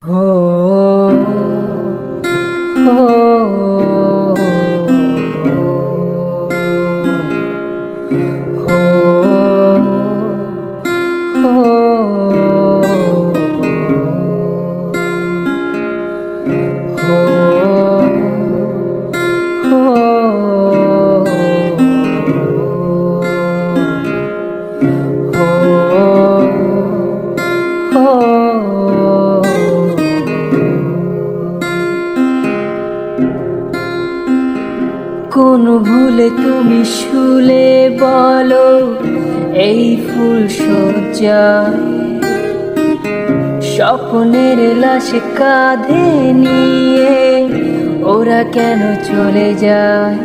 हो हो কোন ভুলে তুমি শুলে বলো এই ফুল সজ্জায় স্বপ্নের লাশ কাঁধে নিয়ে ওরা কেন চলে যায়।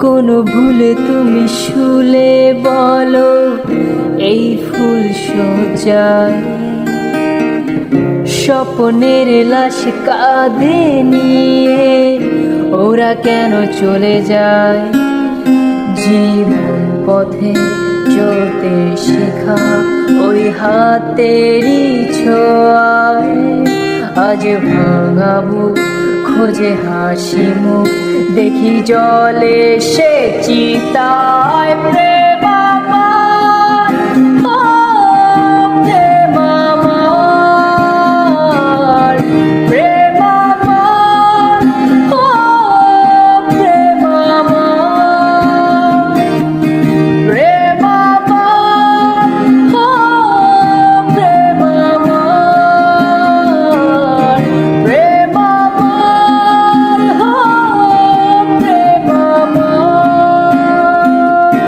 কোন ভুলে তুমি শুলে বলো এই ফুল সজ্জায় স্বপ্নের লাশ কাঁধে নিয়ে ওরা কেন চলে যায়। জীবন পথে চলতে শেখা ওই হাতেরই ছোঁয়ায় আজ ভাঙাবো খোঁজে হাসি মুখ দেখি জলে সে চিতায় প্রেম।